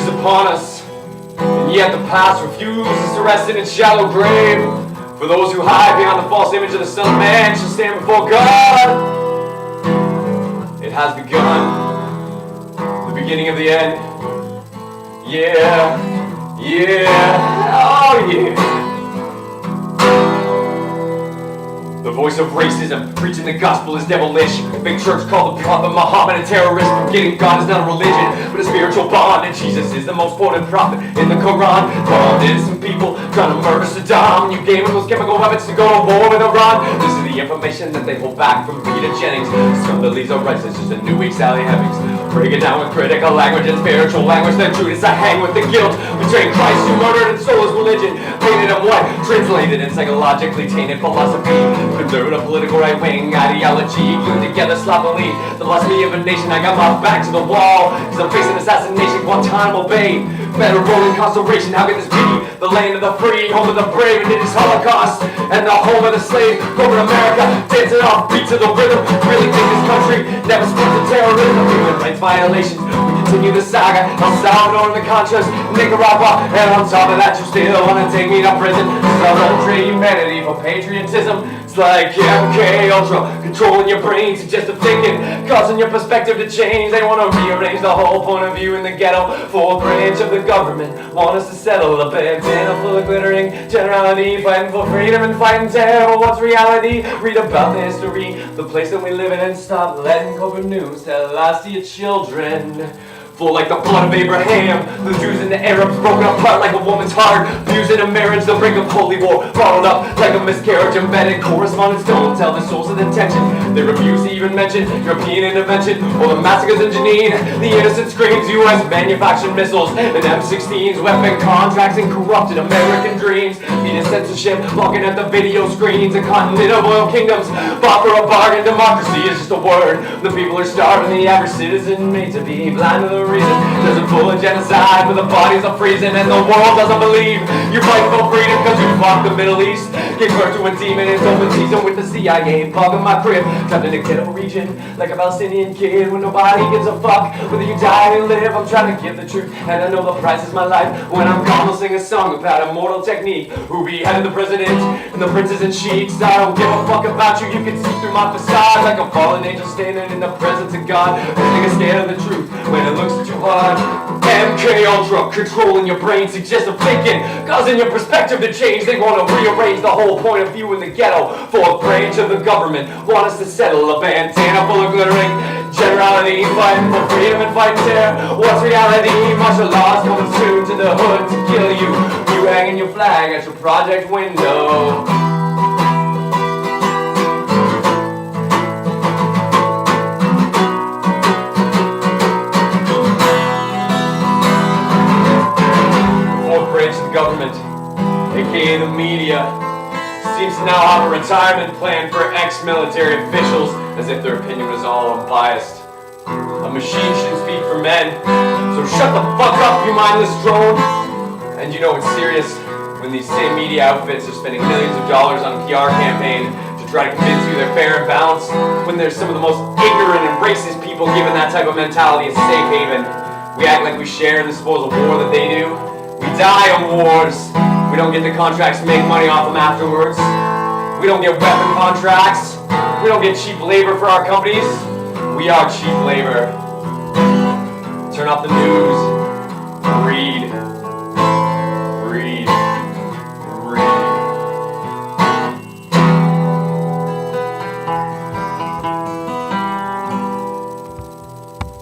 is upon us, and yet the past refuses to rest in its shallow grave. For those who hide behind the false image of the Son of Man shall stand before God. It has begun, the beginning of the end. Yeah, oh yeah. The voice of racism, preaching the gospel is devilish. Big church called the prophet Muhammad a terrorist. Forgetting God is not a religion, but a spiritual bond. And Jesus is the most quoted prophet in the Quran. Bonded some people trying to murder Saddam. You gave them those chemical weapons to go to war with Iran. This is the information that they hold back from Peter Jennings. Some believes our rights is just a new week Sally Hemings. Break it down with critical language and spiritual language. Then Judas I hang with the guilt. Betraying Christ who murdered and stole his religion. Painted him white, translated in psychologically tainted philosophy. Conservative political right-wing ideology glued together sloppily. The philosophy of a nation, I got my back to the wall, cause I'm facing assassination, Guantanamo Bay. Better rolling incarceration, how could this be? The land of the free, home of the brave, and it is Holocaust. And the home of the slave, corporate America, dancing off beat to the rhythm. Really think this country never supported terrorism. Human rights violations, we continue the saga. El Salvador and the Contras, Nicaragua, and on top of that you still wanna take me to prison. Celebrate humanity for patriotism. It's like MK Ultra, controlling your brain, suggestive thinking, causing your perspective to change. They want to rearrange the whole point of view in the ghetto. For a branch of the government want us to settle a bandana full of glittering generality, fighting for freedom and fighting terror. What's reality? Read about the history, the place that we live in, and stop letting corporate news tell lies to your children. Flow like the blood of Abraham. The Jews and the Arabs broken apart like a woman's heart. Views in a marriage, the brink of holy war. Bottled up like a miscarriage. Embedded correspondence don't tell the source of the tension. They refuse to even mention European intervention or the massacres in Jenin. The innocent screams, U.S. manufactured missiles and M16s, weapon contracts and corrupted American dreams. Media censorship, looking at the video screens. A continent of oil kingdoms, bought for a bargain. Democracy is just a word. The people are starving, the average citizen made to be blind to the reason. There's a full of genocide where the bodies are freezing and the world doesn't believe you're fighting for freedom because you fucked the Middle East. Give birth to a demon, it's open season with the CIA bugging my crib. Trapped in a ghetto region like a Palestinian kid when nobody gives a fuck whether you die or live. I'm trying to give the truth and I know the price is my life. When I'm gone I'll sing a song about Immortal Technique, who beheaded the president and the princes and sheiks. I don't give a fuck about you, you can see through my facade like a fallen angel standing in the presence of God. I think I'm scared of the truth when it looks too hard. MK Ultra, controlling your brain, suggestive thinking, causing your perspective to change. They want to rearrange the whole point of view in the ghetto. For a branch of the government want us to settle a bandana full of glittering generality, fighting for freedom and fighting terror. What's reality? Martial law's coming soon to the hood to kill you. You hanging your flag at your project window. Government, aka the media, seems to now have a retirement plan for ex-military officials, as if their opinion was all unbiased. A machine shouldn't speak for men, so shut the fuck up, you mindless drone. And you know it's serious when these same media outfits are spending millions of dollars on a PR campaign to try to convince you they're fair and balanced, when there's some of the most ignorant and racist people given that type of mentality a safe haven. We act like we share in the spoils of war that they do. We die on wars. We don't get the contracts to make money off them afterwards. We don't get weapon contracts. We don't get cheap labor for our companies. We are cheap labor. Turn off the news.